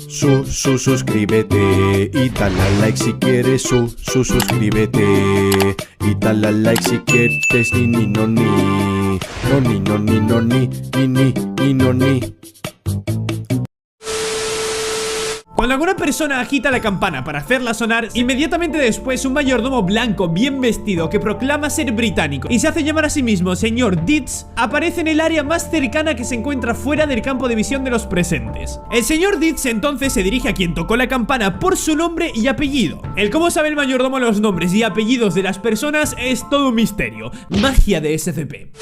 Suscríbete y dale a like si quieres. Suscríbete y dale a like si quieres. Ni no ni. No ni no ni no ni ni no ni. Cuando alguna persona agita la campana para hacerla sonar, inmediatamente después un mayordomo blanco bien vestido que proclama ser británico y se hace llamar a sí mismo señor Deeds aparece en el área más cercana que se encuentra fuera del campo de visión de los presentes. El señor Deeds entonces se dirige a quien tocó la campana por su nombre y apellido. El cómo sabe el mayordomo los nombres y apellidos de las personas es todo un misterio. Magia de SCP.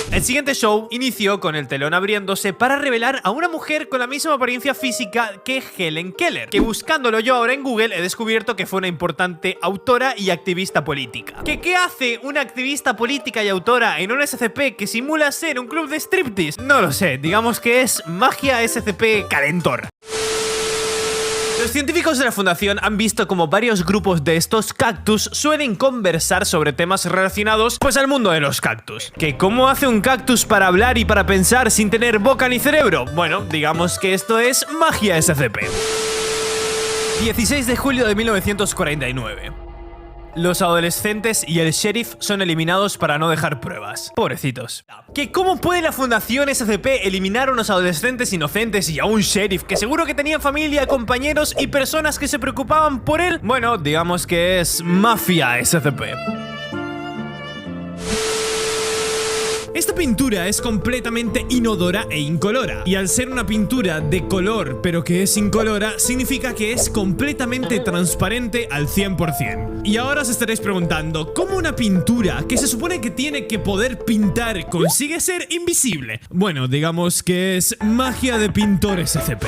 El siguiente show inició con el telón abriéndose para revelar a una mujer con la misma apariencia física que Helen Keller, que buscándolo yo ahora en Google he descubierto que fue una importante autora y activista política. ¿Qué hace una activista política y autora en un SCP que simula ser un club de striptease? No lo sé, digamos que es magia SCP calentor. Los científicos de la fundación han visto como varios grupos de estos cactus suelen conversar sobre temas relacionados pues al mundo de los cactus. ¿Que cómo hace un cactus para hablar y para pensar sin tener boca ni cerebro? Bueno, digamos que esto es magia SCP. 16 de julio de 1949. Los adolescentes y el sheriff son eliminados para no dejar pruebas. Pobrecitos. ¿Que cómo puede la fundación SCP eliminar a unos adolescentes inocentes y a un sheriff que seguro que tenía familia, compañeros y personas que se preocupaban por él? Bueno, digamos que es mafia SCP. Esta pintura es completamente inodora e incolora, y al ser una pintura de color pero que es incolora, significa que es completamente transparente al 100%. Y ahora os estaréis preguntando, ¿cómo una pintura que se supone que tiene que poder pintar consigue ser invisible? Bueno, digamos que es magia de pintor SCP.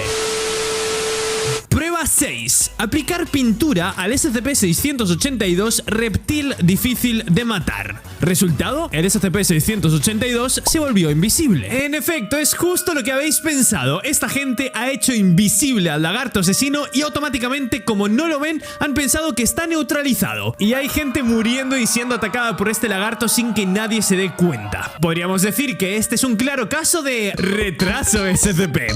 Prueba 6. Aplicar pintura al SCP-682 reptil difícil de matar. Resultado, el SCP-682 se volvió invisible. En efecto, es justo lo que habéis pensado. Esta gente ha hecho invisible al lagarto asesino y automáticamente, como no lo ven, han pensado que está neutralizado. Y hay gente muriendo y siendo atacada por este lagarto sin que nadie se dé cuenta. Podríamos decir que este es un claro caso de retraso SCP.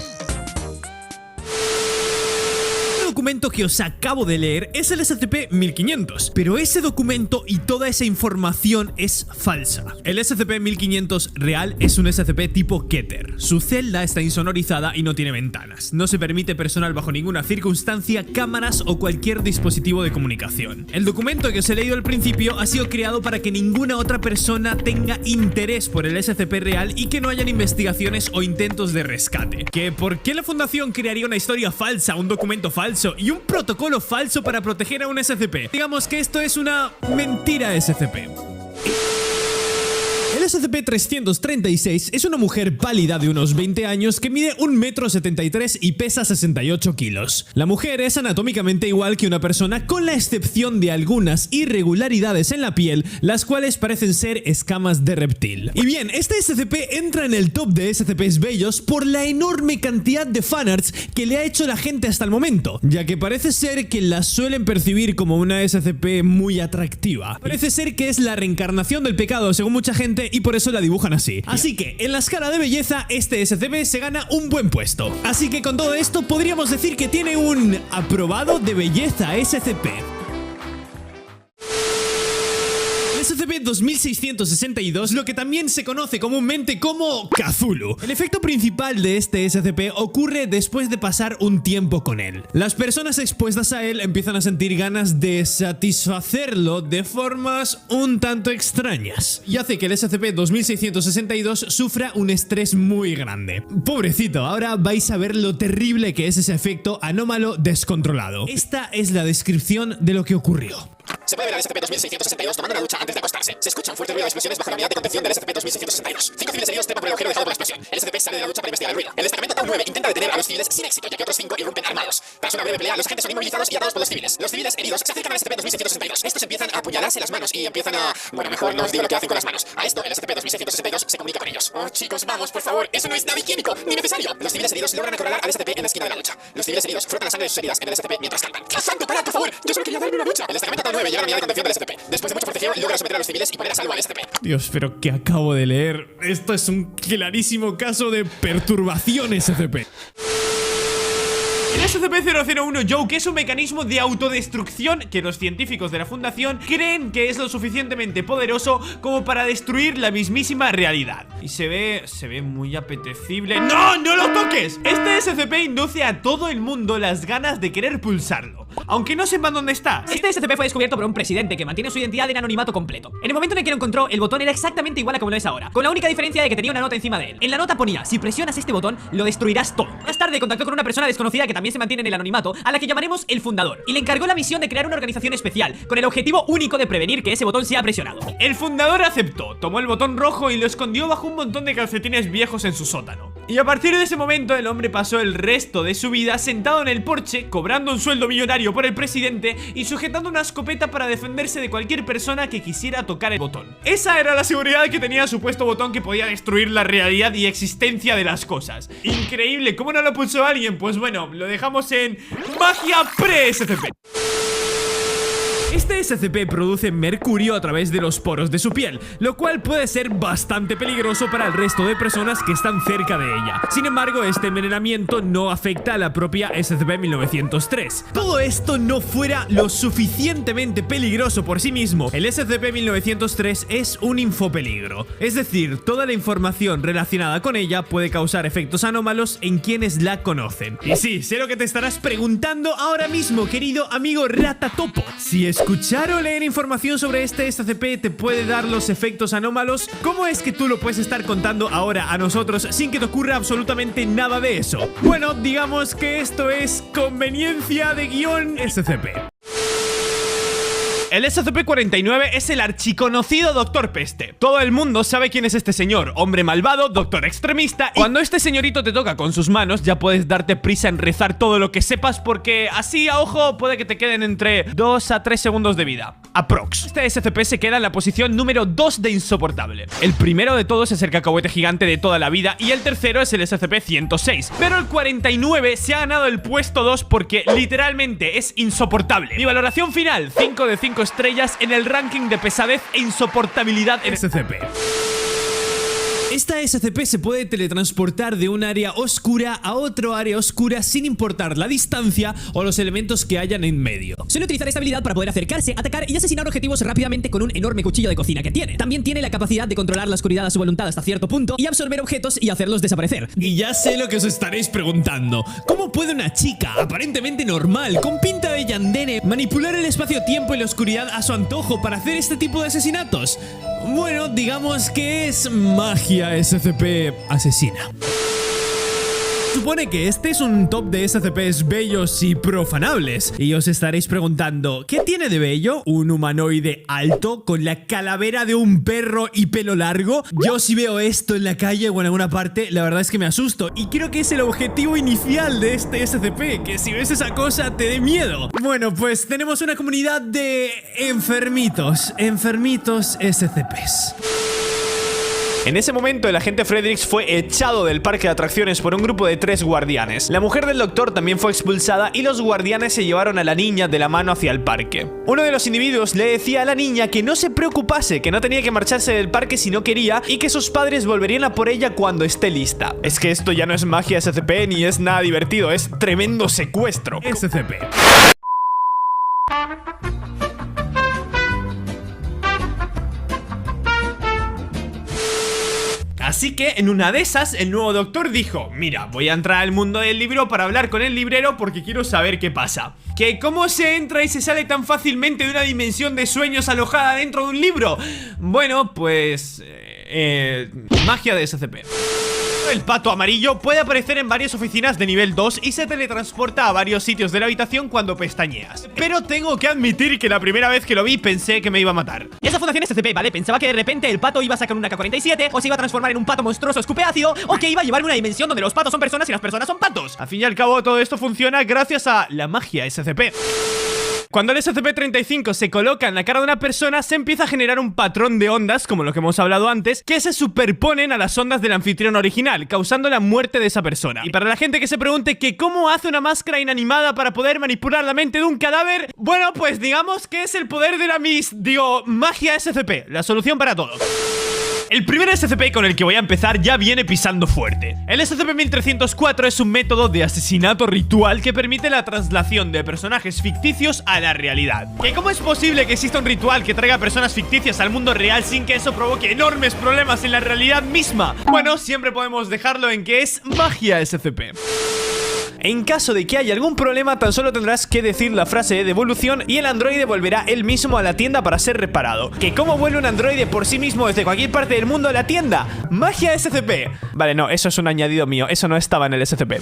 El documento que os acabo de leer es el SCP-1500, pero ese documento y toda esa información es falsa. El SCP-1500 real es un SCP tipo Keter. Su celda está insonorizada y no tiene ventanas. No se permite personal bajo ninguna circunstancia, cámaras o cualquier dispositivo de comunicación. El documento que os he leído al principio ha sido creado para que ninguna otra persona tenga interés por el SCP real y que no hayan investigaciones o intentos de rescate. ¿Por qué la fundación crearía una historia falsa, un documento falso y un protocolo falso para proteger a un SCP? Digamos que esto es una mentira SCP. El SCP-336 es una mujer pálida de unos 20 años que mide 1,73 m y pesa 68 kilos. La mujer es anatómicamente igual que una persona con la excepción de algunas irregularidades en la piel, las cuales parecen ser escamas de reptil. Y bien, este SCP entra en el top de SCPs bellos por la enorme cantidad de fanarts que le ha hecho la gente hasta el momento, ya que parece ser que la suelen percibir como una SCP muy atractiva. Parece ser que es la reencarnación del pecado según mucha gente y por eso la dibujan así. Así que en la escala de belleza este SCP se gana un buen puesto. Así que con todo esto podríamos decir que tiene un aprobado de belleza SCP. SCP-2662, lo que también se conoce comúnmente como Cthulhu. El efecto principal de este SCP ocurre después de pasar un tiempo con él. Las personas expuestas a él empiezan a sentir ganas de satisfacerlo de formas un tanto extrañas y hace que el SCP-2662 sufra un estrés muy grande. Pobrecito, ahora vais a ver lo terrible que es ese efecto anómalo descontrolado. Esta es la descripción de lo que ocurrió. Se puede ver al SCP-2662 tomando una ducha antes de acostarse. Se escucha un fuerte ruido de explosiones bajo la unidad de contención del SCP-2662. 5 civiles heridos trepan por el agujero dejado por la explosión. El SCP sale de la ducha para investigar el ruido. El destacamento Tau 9 intenta detener a los civiles sin éxito, ya que otros 5 irrumpen armados. Tras una breve pelea, los agentes son inmovilizados y atados por los civiles. Los civiles heridos se acercan al SCP-2662. Estos empiezan a apuñalarse las manos y empiezan a... Bueno, mejor no os digo lo que hacen con las manos. A esto, el SCP-2662 se comunica con ellos. Oh, chicos, vamos, por favor. Eso no es nada higiénico ni necesario. Los civiles heridos logran acorralar al SCP en la esquina de la ducha. Los civiles heridos frotan la sangre de sus heridas en el SCP mientras cantan. ¡Dios santo, parad, por favor! Yo solo quería darme una ducha. El destacamento Tau 9 llega a la unidad de contención del SCP. Después de mucho forcejeo, logra someter a los civiles y poner a salvo al SCP. Dios, pero ¿qué acabo de leer? Esto es un clarísimo caso de perturbación SCP. El SCP-001 Joke es un mecanismo de autodestrucción que los científicos de la fundación creen que es lo suficientemente poderoso como para destruir la mismísima realidad. Y se ve muy apetecible. ¡No! ¡No lo toques! Este SCP induce a todo el mundo las ganas de querer pulsarlo, aunque no sepan dónde está. Este SCP fue descubierto por un presidente que mantiene su identidad en anonimato completo. En el momento en el que lo encontró, el botón era exactamente igual a como lo es ahora, con la única diferencia de que tenía una nota encima de él. En la nota ponía: si presionas este botón, lo destruirás todo. Más tarde contactó con una persona desconocida que también se mantiene en el anonimato, a la que llamaremos el fundador, y le encargó la misión de crear una organización especial, con el objetivo único de prevenir que ese botón sea presionado. El fundador aceptó, tomó el botón rojo y lo escondió bajo un montón de calcetines viejos en su sótano. Y a partir de ese momento el hombre pasó el resto de su vida sentado en el porche, cobrando un sueldo millonario por el presidente y sujetando una escopeta para defenderse de cualquier persona que quisiera tocar el botón. Esa era la seguridad que tenía el supuesto botón que podía destruir la realidad y existencia de las cosas. Increíble, ¿cómo no lo pulsó alguien? Pues bueno, lo dejamos en magia pre-SCP. Este SCP produce mercurio a través de los poros de su piel, lo cual puede ser bastante peligroso para el resto de personas que están cerca de ella. Sin embargo, este envenenamiento no afecta a la propia SCP-1903. Todo esto no fuera lo suficientemente peligroso por sí mismo, el SCP-1903 es un infopeligro. Es decir, toda la información relacionada con ella puede causar efectos anómalos en quienes la conocen. Y sí, sé lo que te estarás preguntando ahora mismo, querido amigo Ratatopo. Si escuchar o leer información sobre este SCP te puede dar los efectos anómalos, ¿cómo es que tú lo puedes estar contando ahora a nosotros sin que te ocurra absolutamente nada de eso? Bueno, digamos que esto es conveniencia de guión SCP. El SCP-49 es el archiconocido Doctor Peste. Todo el mundo sabe quién es este señor, hombre malvado, doctor extremista. Y cuando este señorito te toca con sus manos, ya puedes darte prisa en rezar todo lo que sepas, porque así a ojo puede que te queden entre 2 a 3 segundos de vida. Aprox. Este SCP se queda en la posición número 2 de insoportable. El primero de todos es el cacahuete gigante de toda la vida y el tercero es el SCP-106. Pero el 49 se ha ganado el puesto 2 porque literalmente es insoportable. Mi valoración final, 5 de 5 estrellas en el ranking de pesadez e insoportabilidad en SCP. Esta SCP se puede teletransportar de un área oscura a otro área oscura sin importar la distancia o los elementos que hayan en medio. Suele utilizar esta habilidad para poder acercarse, atacar y asesinar objetivos rápidamente con un enorme cuchillo de cocina que tiene. También tiene la capacidad de controlar la oscuridad a su voluntad hasta cierto punto y absorber objetos y hacerlos desaparecer. Y ya sé lo que os estaréis preguntando. ¿Cómo puede una chica, aparentemente normal, con pinta de yandere, manipular el espacio-tiempo y la oscuridad a su antojo para hacer este tipo de asesinatos? Bueno, digamos que es magia SCP asesina. Supone que este es un top de SCPs bellos y profanables. Y os estaréis preguntando, ¿qué tiene de bello? ¿Un humanoide alto con la calavera de un perro y pelo largo? Yo si veo esto en la calle o en alguna parte, la verdad es que me asusto. Y creo que es el objetivo inicial de este SCP, que si ves esa cosa te dé miedo. Bueno, pues tenemos una comunidad de enfermitos SCPs. En ese momento el agente Fredericks fue echado del parque de atracciones por un grupo de 3 guardianes. La mujer del doctor también fue expulsada y los guardianes se llevaron a la niña de la mano hacia el parque. Uno de los individuos le decía a la niña que no se preocupase, que no tenía que marcharse del parque si no quería y que sus padres volverían a por ella cuando esté lista. Es que esto ya no es magia SCP ni es nada divertido, es tremendo secuestro. SCP. Así que en una de esas el nuevo doctor dijo: mira, voy a entrar al mundo del libro para hablar con el librero porque quiero saber qué pasa. ¿Que cómo se entra y se sale tan fácilmente de una dimensión de sueños alojada dentro de un libro? Bueno, pues... magia de SCP. El pato amarillo puede aparecer en varias oficinas de nivel 2 y se teletransporta a varios sitios de la habitación cuando pestañeas. Pero tengo que admitir que la primera vez que lo vi pensé que me iba a matar. Y esa fundación SCP, ¿vale? Pensaba que de repente el pato iba a sacar una K-47 o se iba a transformar en un pato monstruoso escupe ácido o que iba a llevarme a una dimensión donde los patos son personas y las personas son patos. Al fin y al cabo todo esto funciona gracias a la magia SCP. Cuando el SCP-35 se coloca en la cara de una persona, se empieza a generar un patrón de ondas, como lo que hemos hablado antes, que se superponen a las ondas del anfitrión original, causando la muerte de esa persona. Y para la gente que se pregunte que cómo hace una máscara inanimada para poder manipular la mente de un cadáver, bueno, pues digamos que es el poder de la magia SCP, la solución para todo. El primer SCP con el que voy a empezar ya viene pisando fuerte. El SCP-1304 es un método de asesinato ritual que permite la traslación de personajes ficticios a la realidad. ¿Que cómo es posible que exista un ritual que traiga personas ficticias al mundo real sin que eso provoque enormes problemas en la realidad misma? Bueno, siempre podemos dejarlo en que es magia SCP. En caso de que haya algún problema, tan solo tendrás que decir la frase de devolución y el androide volverá él mismo a la tienda para ser reparado. ¿Que cómo vuelve un androide por sí mismo desde cualquier parte del mundo a la tienda? ¡Magia SCP! Vale, no, eso es un añadido mío, eso no estaba en el SCP.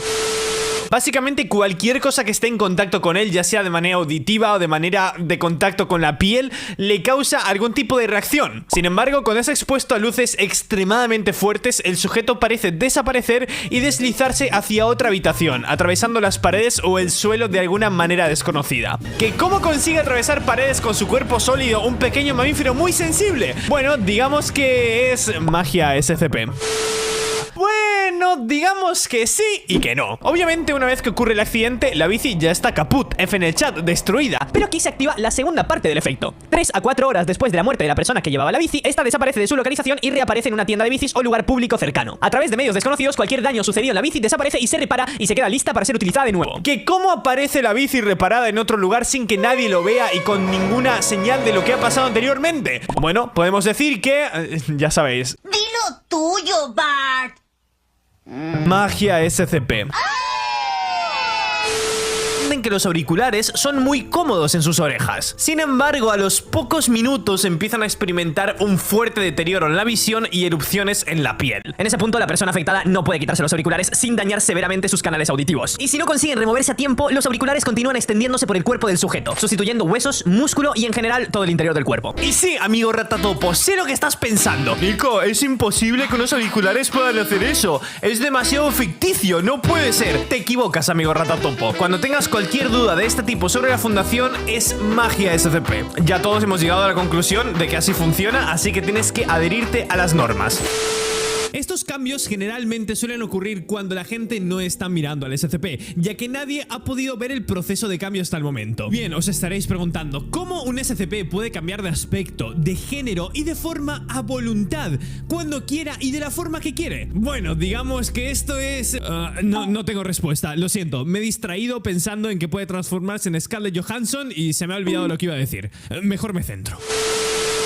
Básicamente cualquier cosa que esté en contacto con él, ya sea de manera auditiva o de manera de contacto con la piel, le causa algún tipo de reacción. Sin embargo, cuando es expuesto a luces extremadamente fuertes, el sujeto parece desaparecer y deslizarse hacia otra habitación, atravesando las paredes o el suelo de alguna manera desconocida. ¿Que cómo consigue atravesar paredes con su cuerpo sólido un pequeño mamífero muy sensible? Bueno, digamos que es magia SCP. Bueno, digamos que sí y que no. Obviamente, una vez que ocurre el accidente, la bici ya está caput, F en el chat, destruida. Pero aquí se activa la segunda parte del efecto. 3 a 4 horas después de la muerte de la persona que llevaba la bici, esta desaparece de su localización y reaparece en una tienda de bicis o lugar público cercano. A través de medios desconocidos, cualquier daño sucedido en la bici desaparece y se repara y se queda lista para ser utilizada de nuevo. ¿Que cómo aparece la bici reparada en otro lugar sin que nadie lo vea y con ninguna señal de lo que ha pasado anteriormente? Bueno, podemos decir que... ya sabéis. Dilo tuyo, Bart. Magia SCP. Que los auriculares son muy cómodos en sus orejas. Sin embargo, a los pocos minutos empiezan a experimentar un fuerte deterioro en la visión y erupciones en la piel. En ese punto, la persona afectada no puede quitarse los auriculares sin dañar severamente sus canales auditivos. Y si no consiguen removerse a tiempo, los auriculares continúan extendiéndose por el cuerpo del sujeto, sustituyendo huesos, músculo y en general todo el interior del cuerpo. Y sí, amigo Ratatopo, sé lo que estás pensando. Nico, es imposible que unos auriculares puedan hacer eso. Es demasiado ficticio, no puede ser. Te equivocas, amigo Ratatopo. Cuando tengas cualquier duda de este tipo sobre la fundación, es magia SCP. Ya todos hemos llegado a la conclusión de que así funciona, así que tienes que adherirte a las normas. Estos cambios generalmente suelen ocurrir cuando la gente no está mirando al SCP, ya que nadie ha podido ver el proceso de cambio hasta el momento. Bien, os estaréis preguntando, ¿cómo un SCP puede cambiar de aspecto, de género y de forma a voluntad, cuando quiera y de la forma que quiere? Bueno, digamos que esto es... no tengo respuesta, lo siento, me he distraído pensando en que puede transformarse en Scarlett Johansson y se me ha olvidado lo que iba a decir. Mejor me centro.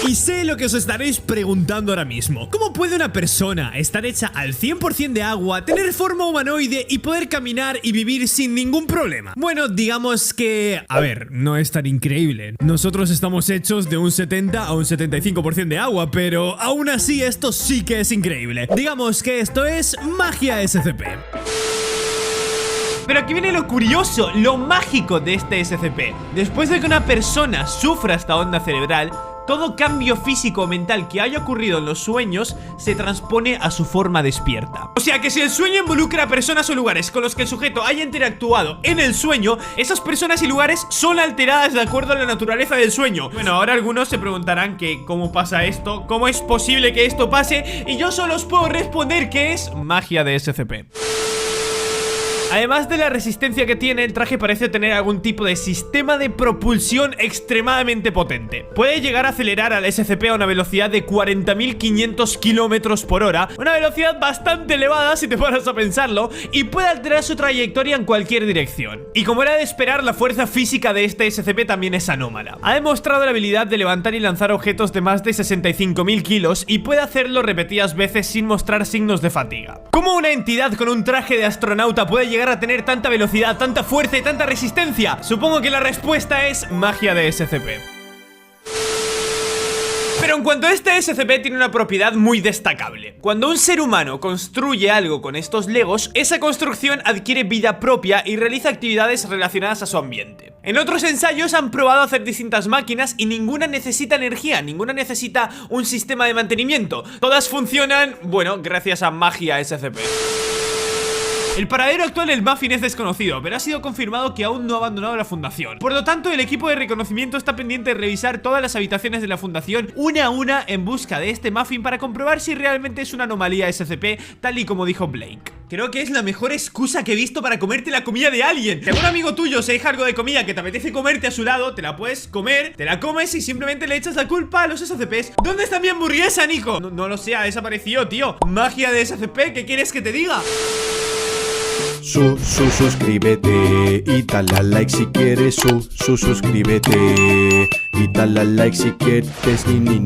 Y sé lo que os estaréis preguntando ahora mismo. ¿Cómo puede una persona estar hecha al 100% de agua, tener forma humanoide y poder caminar y vivir sin ningún problema? Bueno, digamos que... a ver, no es tan increíble. Nosotros estamos hechos de un 70 a un 75% de agua, pero aún así esto sí que es increíble. Digamos que esto es magia SCP. Pero aquí viene lo curioso, lo mágico de este SCP. Después de que una persona sufra esta onda cerebral, todo cambio físico o mental que haya ocurrido en los sueños se transpone a su forma despierta. O sea que si el sueño involucra a personas o lugares con los que el sujeto haya interactuado en el sueño, esas personas y lugares son alteradas de acuerdo a la naturaleza del sueño. Bueno, ahora algunos se preguntarán que cómo pasa esto, cómo es posible que esto pase, y yo solo os puedo responder que es magia de SCP. Además de la resistencia que tiene, el traje parece tener algún tipo de sistema de propulsión extremadamente potente. Puede llegar a acelerar al SCP a una velocidad de 40.500 km por hora, una velocidad bastante elevada si te paras a pensarlo, y puede alterar su trayectoria en cualquier dirección. Y como era de esperar, la fuerza física de este SCP también es anómala. Ha demostrado la habilidad de levantar y lanzar objetos de más de 65.000 kilos y puede hacerlo repetidas veces sin mostrar signos de fatiga. ¿Cómo una entidad con un traje de astronauta puede llegar a tener tanta velocidad, tanta fuerza y tanta resistencia? Supongo que la respuesta es magia de SCP. Pero en cuanto a este SCP, tiene una propiedad muy destacable. Cuando un ser humano construye algo con estos legos, esa construcción adquiere vida propia y realiza actividades relacionadas a su ambiente. En otros ensayos han probado hacer distintas máquinas y ninguna necesita energía, ninguna necesita un sistema de mantenimiento. Todas funcionan, bueno, gracias a magia SCP. El paradero actual del Muffin es desconocido, pero ha sido confirmado que aún no ha abandonado la fundación. Por lo tanto, el equipo de reconocimiento está pendiente de revisar todas las habitaciones de la fundación una a una en busca de este Muffin para comprobar si realmente es una anomalía SCP, tal y como dijo Blake. Creo que es la mejor excusa que he visto para comerte la comida de alguien. Si algún amigo tuyo se deja algo de comida que te apetece comerte a su lado, te la puedes comer, te la comes y simplemente le echas la culpa a los SCPs. ¿Dónde está mi hamburguesa, Nico? No lo sé, ha desaparecido, tío. Magia de SCP, ¿qué quieres que te diga? Suscríbete y dale a like si quieres. Suscríbete y dale a like si quieres. Ni.